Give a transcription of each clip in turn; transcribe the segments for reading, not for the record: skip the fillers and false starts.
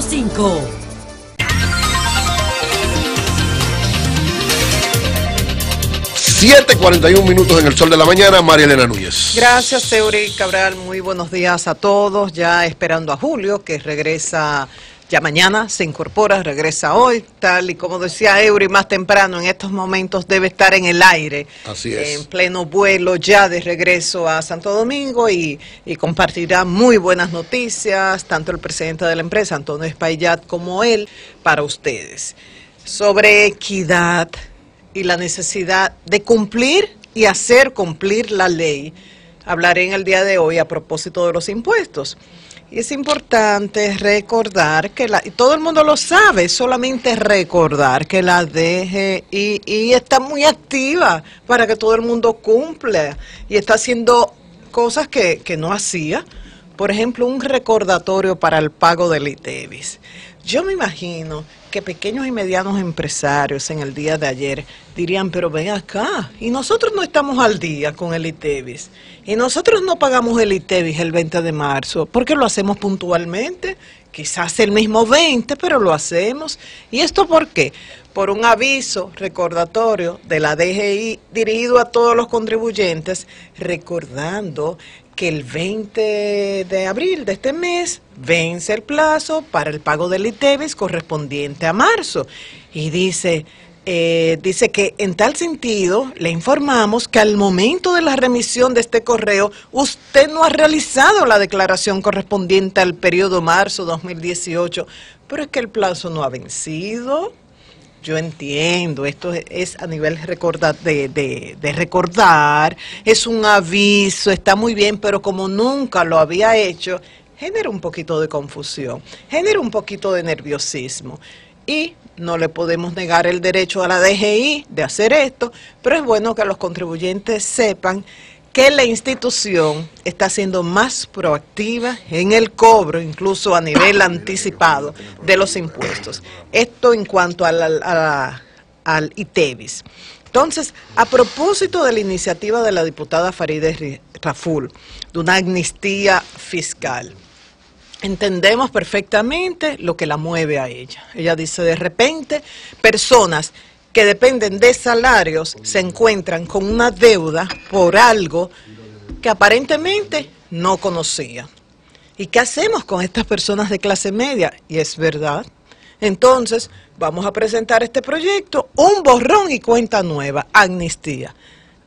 105. Siete 41 minutos en el sol de la mañana. María Elena Núñez. Gracias, Eury Cabral. Muy buenos días a todos. Ya esperando a Julio, que regresa ya mañana, se incorpora, regresa hoy, tal y como decía Eury más temprano, en estos momentos debe estar en el aire. Así es. En pleno vuelo ya de regreso a Santo Domingo y compartirá muy buenas noticias, tanto el presidente de la empresa, Antonio Espaillat, como él, para ustedes. Sobre equidad y la necesidad de cumplir y hacer cumplir la ley. Hablaré en el día de hoy a propósito de los impuestos. Y es importante recordar que y todo el mundo lo sabe, solamente recordar que la DGI está muy activa para que todo el mundo cumpla y está haciendo cosas que no hacía. Por ejemplo, un recordatorio para el pago del ITEVIS. Yo me imagino que pequeños y medianos empresarios en el día de ayer dirían, pero ven acá, y nosotros no estamos al día con el ITEVIS, y nosotros no pagamos el ITEVIS el 20 de marzo, porque lo hacemos puntualmente, quizás el mismo 20, pero lo hacemos. ¿Y esto por qué? Por un aviso recordatorio de la DGI dirigido a todos los contribuyentes, recordando que el 20 de abril de este mes vence el plazo para el pago del ITEVIS correspondiente a marzo. Y dice que en tal sentido le informamos que al momento de la remisión de este correo usted no ha realizado la declaración correspondiente al periodo marzo 2018, pero es que el plazo no ha vencido. Yo entiendo, esto es a nivel de recordar, es un aviso, está muy bien, pero como nunca lo había hecho, genera un poquito de confusión, genera un poquito de nerviosismo. Y no le podemos negar el derecho a la DGI de hacer esto, pero es bueno que los contribuyentes sepan que la institución está siendo más proactiva en el cobro, incluso a nivel anticipado, de los impuestos. Esto en cuanto al ITEVIS. Entonces, a propósito de la iniciativa de la diputada Farideh Raful, de una amnistía fiscal, entendemos perfectamente lo que la mueve a ella. Ella dice, de repente, personas que dependen de salarios se encuentran con una deuda por algo que aparentemente no conocía. ¿Y qué hacemos con estas personas de clase media? Y es verdad. Entonces, vamos a presentar este proyecto, un borrón y cuenta nueva, amnistía.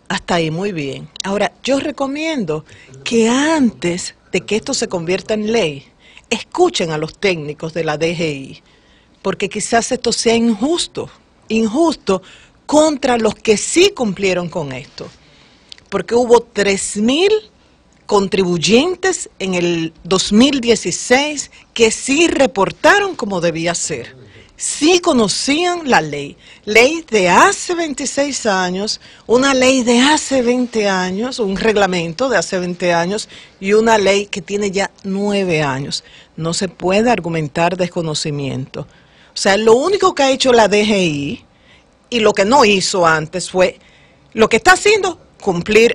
Hasta ahí muy bien. Ahora, yo recomiendo que antes de que esto se convierta en ley, escuchen a los técnicos de la DGI, porque quizás esto sea injusto contra los que sí cumplieron con esto, porque hubo 3.000 contribuyentes en el 2016 que sí reportaron como debía ser, sí conocían la ley de hace 26 años, una ley de hace 20 años, un reglamento de hace 20 años y una ley que tiene ya 9 años. No se puede argumentar desconocimiento. O sea, lo único que ha hecho la DGI y lo que no hizo antes fue, lo que está haciendo,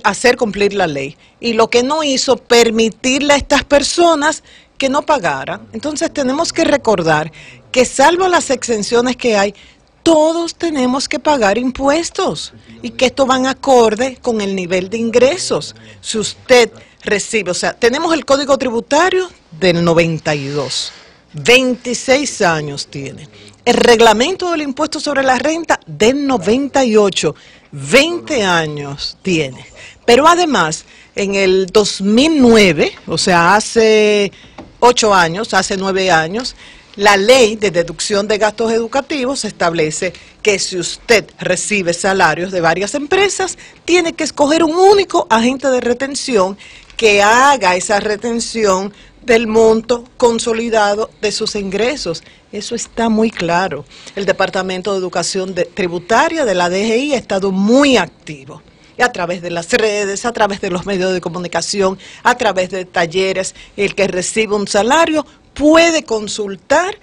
hacer cumplir la ley. Y lo que no hizo, permitirle a estas personas que no pagaran. Entonces tenemos que recordar que salvo las exenciones que hay, todos tenemos que pagar impuestos y que esto van acorde con el nivel de ingresos. Si usted recibe, o sea, tenemos el Código Tributario del 92. 26 años tiene. El reglamento del impuesto sobre la renta del 98, 20 años tiene. Pero además, en el 2009, o sea, hace 8 años, hace 9 años, la ley de deducción de gastos educativos establece que si usted recibe salarios de varias empresas, tiene que escoger un único agente de retención que haga esa retención del monto consolidado de sus ingresos. Eso está muy claro. El Departamento de Educación Tributaria de la DGI ha estado muy activo. Y a través de las redes, a través de los medios de comunicación, a través de talleres, el que recibe un salario puede consultar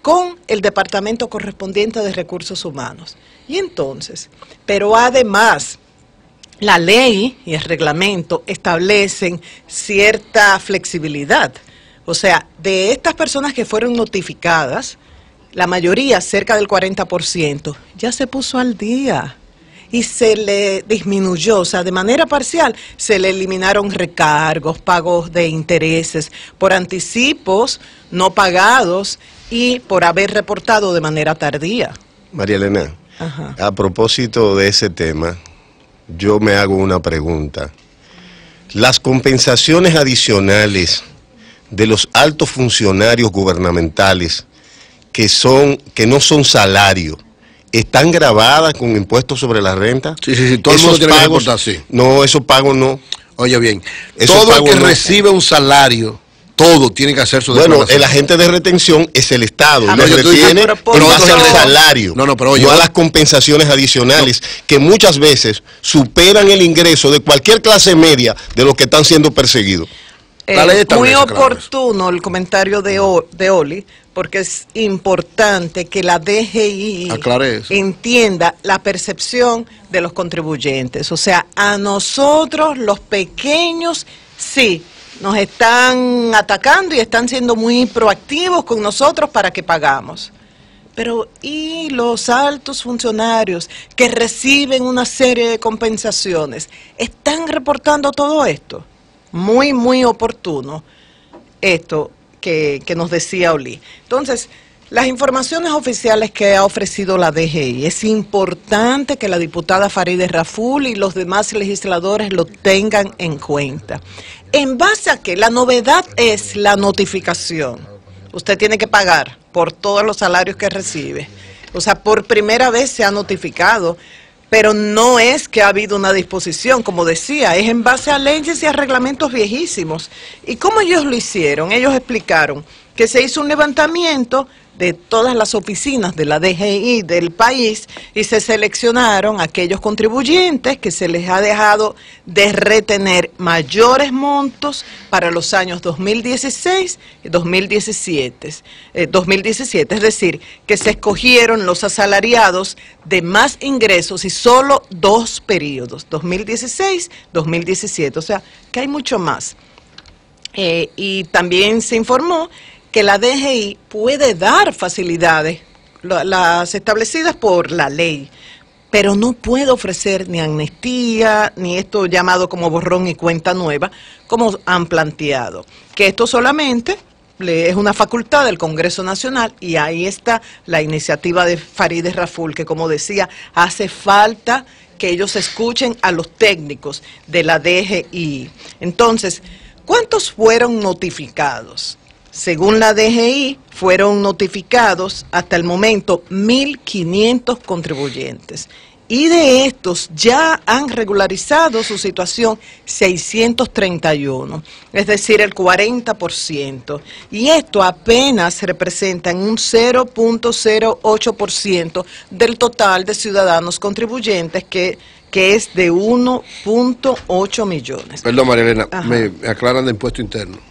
con el departamento correspondiente de Recursos Humanos. Y entonces, pero además, la ley y el reglamento establecen cierta flexibilidad. O sea, de estas personas que fueron notificadas, la mayoría, cerca del 40%, ya se puso al día y se le disminuyó, o sea, de manera parcial, se le eliminaron recargos, pagos de intereses por anticipos no pagados y por haber reportado de manera tardía. María Elena, Ajá. a propósito de ese tema, yo me hago una pregunta. Las compensaciones adicionales de los altos funcionarios gubernamentales que no son salario, ¿están grabadas con impuestos sobre la renta? Sí, todo el mundo tiene que reportar, sí. No, esos pagos no. Oye bien, Esos todo el pagos que no. recibe un salario, todo tiene que hacer su Bueno, declaración. el agente de retención es el Estado, Ah, y lo pero tú dices, retiene pero en base no, al no, salario, no, pero oye, no a las compensaciones adicionales, que muchas veces superan el ingreso de cualquier clase media de los que están siendo perseguidos. La ley Muy establece, claro, oportuno el comentario de Oli, porque es importante que la DGI Aclare eso. entienda la percepción de los contribuyentes. O sea, a nosotros, los pequeños, sí, nos están atacando y están siendo muy proactivos con nosotros para que pagamos. Pero ¿y los altos funcionarios que reciben una serie de compensaciones? ¿Están reportando todo esto? Muy, muy oportuno esto que nos decía Oli. Entonces, las informaciones oficiales que ha ofrecido la DGI, es importante que la diputada Farideh Raful y los demás legisladores lo tengan en cuenta. ¿En base a qué? La novedad es la notificación. Usted tiene que pagar por todos los salarios que recibe. O sea, por primera vez se ha notificado, pero no es que ha habido una disposición, como decía, es en base a leyes y a reglamentos viejísimos. ¿Y cómo ellos lo hicieron? Ellos explicaron que se hizo un levantamiento de todas las oficinas de la DGI del país y se seleccionaron aquellos contribuyentes que se les ha dejado de retener mayores montos para los años 2016 y 2017, es decir, que se escogieron los asalariados de más ingresos y solo 2 periodos, 2016-2017, o sea, que hay mucho más. Y también se informó que la DGI puede dar facilidades, las establecidas por la ley, pero no puede ofrecer ni amnistía, ni esto llamado como borrón y cuenta nueva, como han planteado. Que esto solamente es una facultad del Congreso Nacional y ahí está la iniciativa de Farideh Raful, que como decía, hace falta que ellos escuchen a los técnicos de la DGI. Entonces, ¿cuántos fueron notificados? Según la DGI, fueron notificados hasta el momento 1.500 contribuyentes. Y de estos ya han regularizado su situación 631, es decir, el 40%. Y esto apenas representa un 0.08% del total de ciudadanos contribuyentes que es de 1.8 millones. Perdón, María Elena, Ajá. me aclaran de impuesto interno.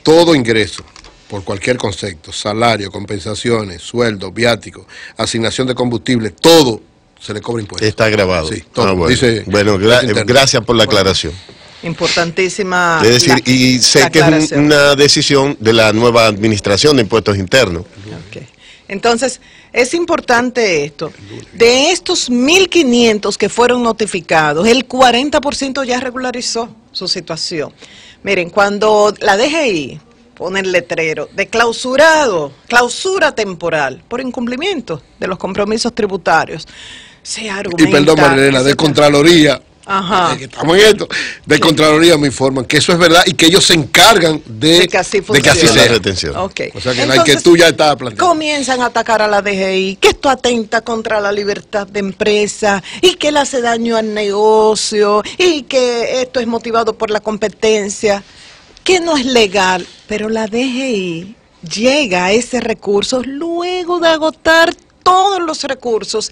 Todo ingreso, por cualquier concepto, salario, compensaciones, sueldo, viático, asignación de combustible, todo se le cobra impuestos. Está grabado. Sí, todo. Ah, bueno, Dice impuesto interno. Gracias por la aclaración. Importantísima. Es decir, y la sé que es aclaración. una decisión de la nueva administración de impuestos internos. Ok. Entonces, es importante esto. De estos 1.500 que fueron notificados, el 40% ya regularizó su situación. Miren, cuando la DGI pone el letrero de clausurado, clausura temporal, por incumplimiento de los compromisos tributarios, se argumenta... Y perdón, María Elena, de Contraloría, Ajá. que estamos en esto, de Contraloría me informan que eso es verdad y que ellos se encargan de que así que así funcione. La sea. retención. Ok. O sea que la Entonces, inquietud ya estaba planteada. comienzan a atacar a la DGI, que esto atenta contra la libertad de empresa y que le hace daño al negocio y que esto es motivado por la competencia, que no es legal, pero la DGI llega a ese recurso luego de agotar todos los recursos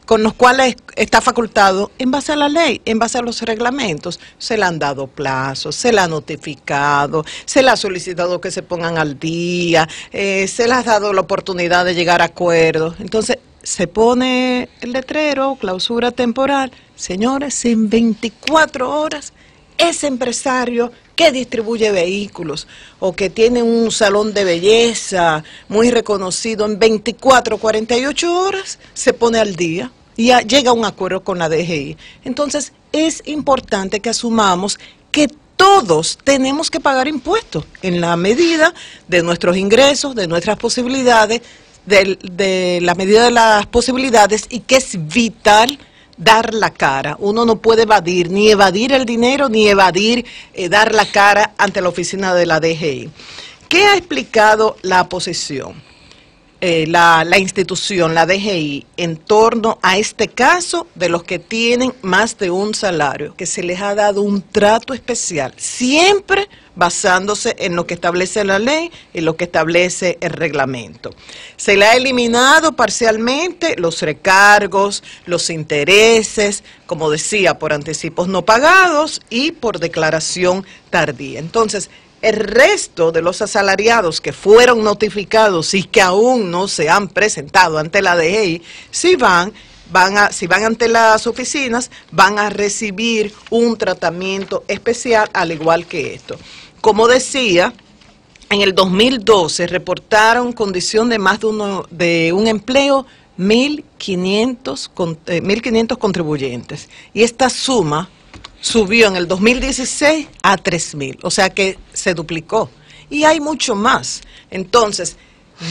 con los cuales está facultado en base a la ley, en base a los reglamentos. Se le han dado plazos, se le ha notificado, se le ha solicitado que se pongan al día, se le ha dado la oportunidad de llegar a acuerdos. Entonces, se pone el letrero, clausura temporal. Señores, en 24 horas, ese empresario que que distribuye vehículos o que tiene un salón de belleza muy reconocido, en 24, 48 horas se pone al día y llega a un acuerdo con la DGI. Entonces es importante que asumamos que todos tenemos que pagar impuestos en la medida de nuestros ingresos, de nuestras posibilidades, de la medida de las posibilidades, y que es vital dar la cara. Uno no puede ni evadir el dinero, ni evadir dar la cara ante la oficina de la DGI. ¿Qué ha explicado la oposición? La institución, la DGI, en torno a este caso de los que tienen más de un salario, que se les ha dado un trato especial, siempre basándose en lo que establece la ley y lo que establece el reglamento. Se le ha eliminado parcialmente los recargos, los intereses, como decía, por anticipos no pagados y por declaración tardía. Entonces, el resto de los asalariados que fueron notificados y que aún no se han presentado ante la DGI, si van ante las oficinas, van a recibir un tratamiento especial, al igual que esto. Como decía, en el 2012 reportaron condición de más de un empleo 1.500 contribuyentes, y esta suma subió en el 2016 a 3.000, o sea que se duplicó. Y hay mucho más. Entonces,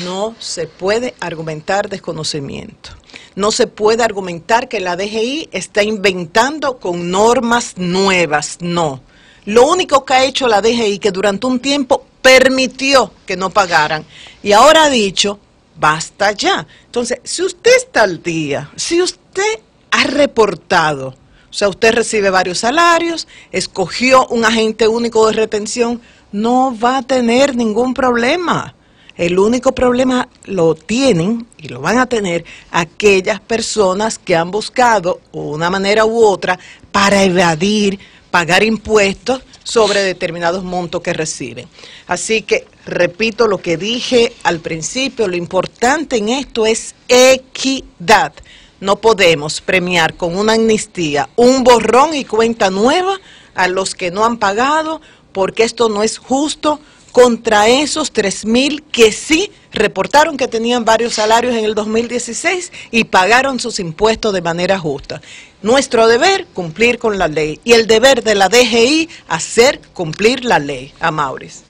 no se puede argumentar desconocimiento. No se puede argumentar que la DGI está inventando con normas nuevas. No. Lo único que ha hecho la DGI, que durante un tiempo permitió que no pagaran, y ahora ha dicho, basta ya. Entonces, si usted está al día, si usted ha reportado, o sea, usted recibe varios salarios, escogió un agente único de retención, no va a tener ningún problema. El único problema lo tienen y lo van a tener aquellas personas que han buscado una manera u otra para evadir pagar impuestos sobre determinados montos que reciben. Así que, repito lo que dije al principio, lo importante en esto es equidad. No podemos premiar con una amnistía, un borrón y cuenta nueva a los que no han pagado, porque esto no es justo contra esos 3.000 que sí reportaron que tenían varios salarios en el 2016 y pagaron sus impuestos de manera justa. Nuestro deber, cumplir con la ley, y el deber de la DGI, hacer cumplir la ley. Amauris.